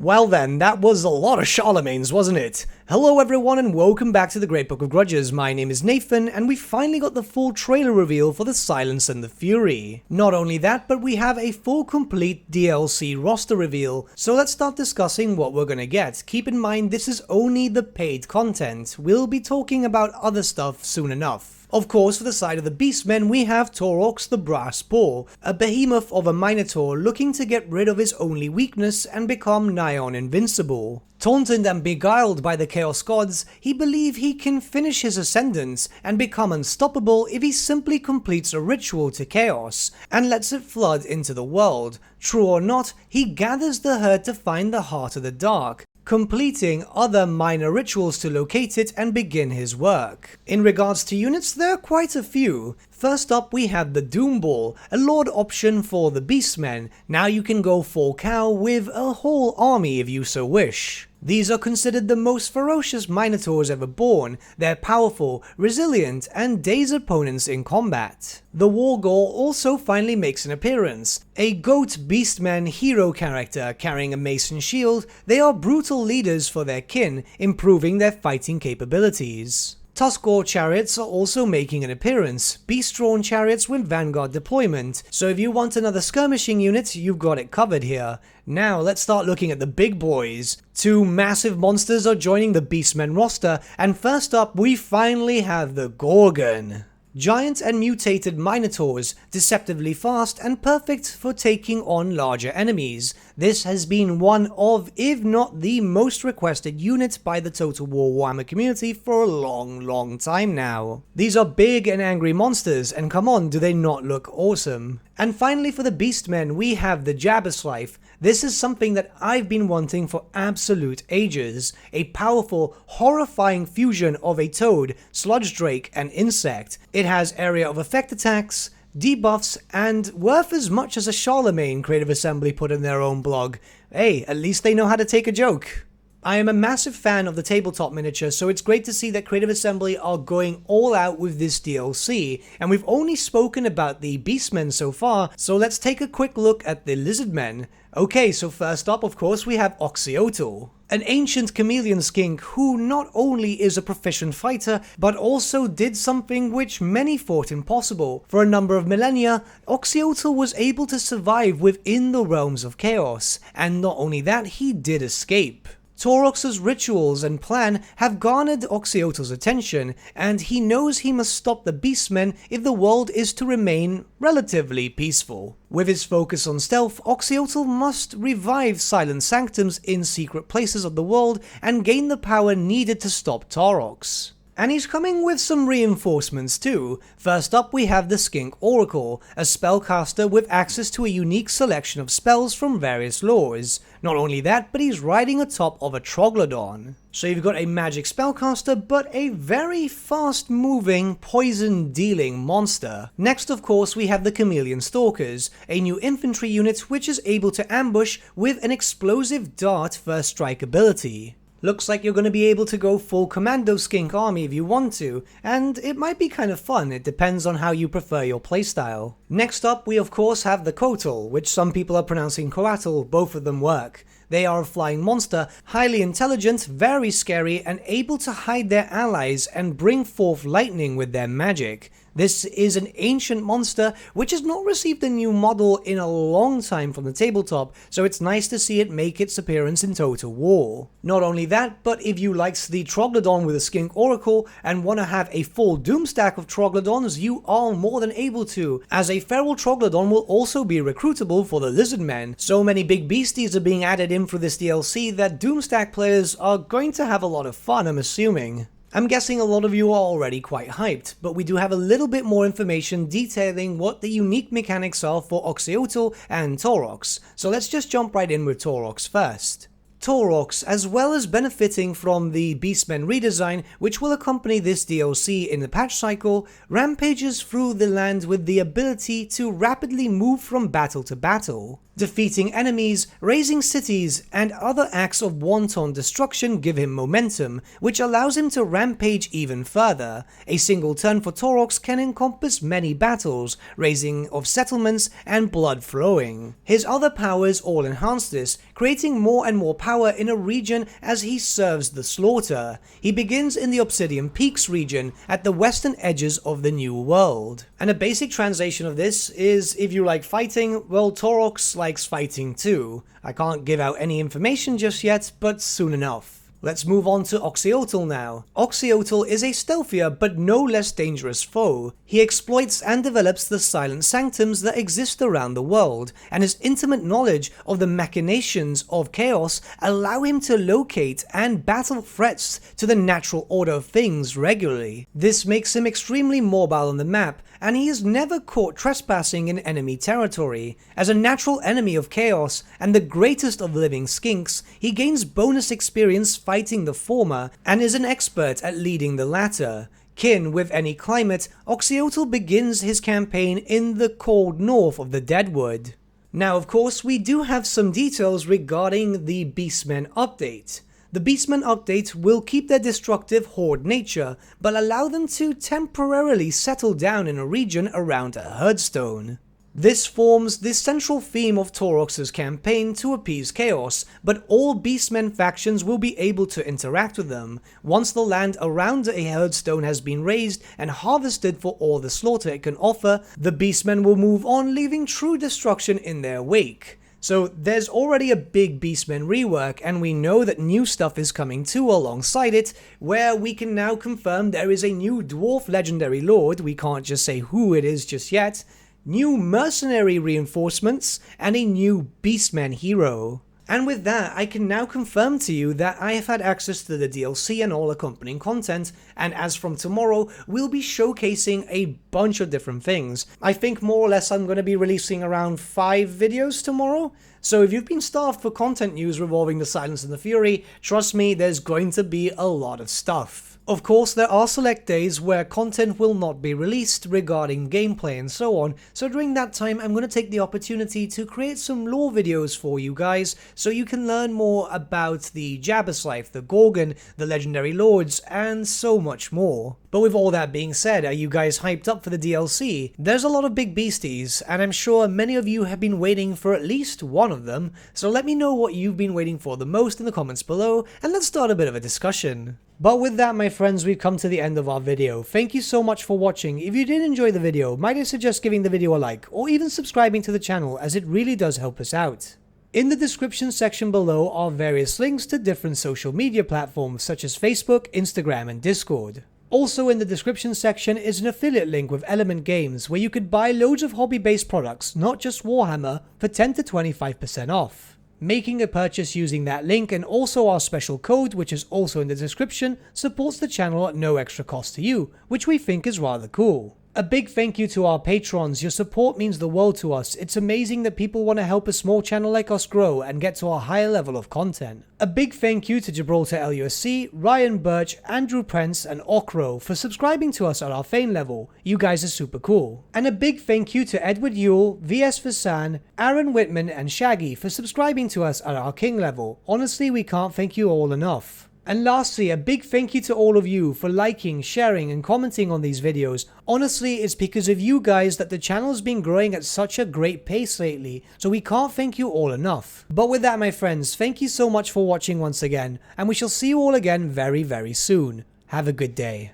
Well then, that was a lot of Charlemagne's, wasn't it? Hello everyone and welcome back to the Great Book of Grudges. My name is Nathan and we finally got the full trailer reveal for the Silence and the Fury. Not only that, but we have a full complete DLC roster reveal, so let's start discussing what we're gonna get. Keep in mind this is only the paid content, we'll be talking about other stuff soon enough. Of course, for the side of the Beastmen, we have Taurox the Brass Paw, a behemoth of a Minotaur looking to get rid of his only weakness and become nigh on invincible. Taunted and beguiled by the Chaos Gods, he believes he can finish his ascendance and become unstoppable if he simply completes a ritual to Chaos and lets it flood into the world. True or not, he gathers the herd to find the Heart of the Dark, completing other minor rituals to locate it and begin his work. In regards to units, there are quite a few. First up we have the Doom Ball, a Lord option for the Beastmen. Now you can go full cow with a whole army if you so wish. These are considered the most ferocious Minotaurs ever born. They're powerful, resilient, and daze opponents in combat. The Wargor also finally makes an appearance. A goat Beastman hero character carrying a mason shield, they are brutal leaders for their kin, improving their fighting capabilities. Tuskor chariots are also making an appearance, beast-drawn chariots with vanguard deployment, so if you want another skirmishing unit, you've got it covered here. Now let's start looking at the big boys. Two massive monsters are joining the Beastmen roster, and first up we finally have the Ghorgon. Giant and mutated Minotaurs, deceptively fast and perfect for taking on larger enemies. This has been one of, if not the most requested unit by the Total War Warhammer community for a long time now. These are big and angry monsters, and come on, do they not look awesome? And finally for the Beastmen, we have the Jabberslife. This is something that I've been wanting for absolute ages. A powerful, horrifying fusion of a toad, sludge drake, and insect. It has area of effect attacks, debuffs, and worth as much as a Charlemagne Creative Assembly put in their own blog. Hey, at least they know how to take a joke. I am a massive fan of the tabletop miniature, so it's great to see that Creative Assembly are going all out with this DLC, and we've only spoken about the Beastmen so far, so let's take a quick look at the Lizardmen. Okay, so first up, of course, we have Oxyotl, an ancient chameleon skink who not only is a proficient fighter, but also did something which many thought impossible. For a number of millennia, Oxyotl was able to survive within the realms of chaos, and not only that, he did escape. Taurox's rituals and plan have garnered Oxyotl's attention, and he knows he must stop the Beastmen if the world is to remain relatively peaceful. With his focus on stealth, Oxyotl must revive silent sanctums in secret places of the world and gain the power needed to stop Taurox. And he's coming with some reinforcements too. First up we have the Skink Oracle, a spellcaster with access to a unique selection of spells from various lores. Not only that, but he's riding atop of a Troglodon. So you've got a magic spellcaster, but a very fast moving, poison dealing monster. Next of course we have the Chameleon Stalkers, a new infantry unit which is able to ambush with an explosive dart first strike ability. Looks like you're going to be able to go full commando skink army if you want to, and it might be kind of fun, it depends on how you prefer your playstyle. Next up we of course have the Kotal, which some people are pronouncing Coatl, both of them work. They are a flying monster, highly intelligent, very scary, and able to hide their allies and bring forth lightning with their magic. This is an ancient monster which has not received a new model in a long time from the tabletop, so it's nice to see it make its appearance in Total War. Not only that, but if you liked the Troglodon with a Skink Oracle and want to have a full Doom stack of Troglodons, you are more than able to, as a Feral Troglodon will also be recruitable for the Lizardmen. So many big beasties are being added in through this DLC that Doomstack players are going to have a lot of fun, I'm assuming. I'm guessing a lot of you are already quite hyped, but we do have a little bit more information detailing what the unique mechanics are for Oxyotl and Taurox, so let's just jump right in with Taurox first. Taurox, as well as benefiting from the Beastmen redesign, which will accompany this DLC in the patch cycle, rampages through the land with the ability to rapidly move from battle to battle. Defeating enemies, razing cities, and other acts of wanton destruction give him momentum, which allows him to rampage even further. A single turn for Taurox can encompass many battles, razing of settlements, and blood flowing. His other powers all enhance this, creating more and more power in a region as he serves the slaughter. He begins in the Obsidian Peaks region at the western edges of the New World. And a basic translation of this is, if you like fighting, well, Taurox likes fighting too. I can't give out any information just yet, but soon enough. Let's move on to Oxyotl now. Oxyotl is a stealthier but no less dangerous foe. He exploits and develops the silent sanctums that exist around the world, and his intimate knowledge of the machinations of chaos allow him to locate and battle threats to the natural order of things regularly. This makes him extremely mobile on the map, and he is never caught trespassing in enemy territory. As a natural enemy of chaos and the greatest of living skinks, he gains bonus experience fighting the former and is an expert at leading the latter. Kin with any climate, Oxyotl begins his campaign in the cold north of the Deadwood. Now of course we do have some details regarding the Beastmen update. The Beastmen update will keep their destructive horde nature, but allow them to temporarily settle down in a region around a herdstone. This forms the central theme of Taurox's campaign to appease chaos, but all Beastmen factions will be able to interact with them. Once the land around a herdstone has been raised and harvested for all the slaughter it can offer, the Beastmen will move on, leaving true destruction in their wake. So there's already a big Beastmen rework, and we know that new stuff is coming too alongside it, where we can now confirm there is a new dwarf legendary lord, we can't just say who it is just yet, new mercenary reinforcements, and a new Beastmen hero. And with that, I can now confirm to you that I have had access to the DLC and all accompanying content, and as from tomorrow, we'll be showcasing a bunch of different things. I think more or less I'm going to be releasing around 5 videos tomorrow, so if you've been starved for content news revolving the Silence and the Fury, trust me, there's going to be a lot of stuff. Of course, there are select days where content will not be released regarding gameplay and so on, so during that time I'm going to take the opportunity to create some lore videos for you guys so you can learn more about the Jabberlife, the Ghorgon, the legendary lords, and so much more. But with all that being said, are you guys hyped up for the DLC? There's a lot of big beasties, and I'm sure many of you have been waiting for at least one of them, so let me know what you've been waiting for the most in the comments below, and let's start a bit of a discussion. But with that, my friends, we've come to the end of our video. Thank you so much for watching. If you did enjoy the video, might I suggest giving the video a like, or even subscribing to the channel, as it really does help us out. In the description section below are various links to different social media platforms such as Facebook, Instagram, and Discord. Also in the description section is an affiliate link with Element Games where you could buy loads of hobby-based products, not just Warhammer, for 10 to 25% off. Making a purchase using that link and also our special code, which is also in the description, supports the channel at no extra cost to you, which we think is rather cool. A big thank you to our patrons. Your support means the world to us. It's amazing that people want to help a small channel like us grow and get to a higher level of content. A big thank you to Gibraltar LUSC, Ryan Bertsche, Andrew Prince, and Okro for subscribing to us at our Fane level. You guys are super cool. And a big thank you to Edward Yule, VS Vasan, Aaron Whitman, and Shaggy for subscribing to us at our King level. Honestly, we can't thank you all enough. And lastly, a big thank you to all of you for liking, sharing, and commenting on these videos. Honestly, it's because of you guys that the channel's been growing at such a great pace lately, so we can't thank you all enough. But with that, my friends, thank you so much for watching once again, and we shall see you all again very, very soon. Have a good day.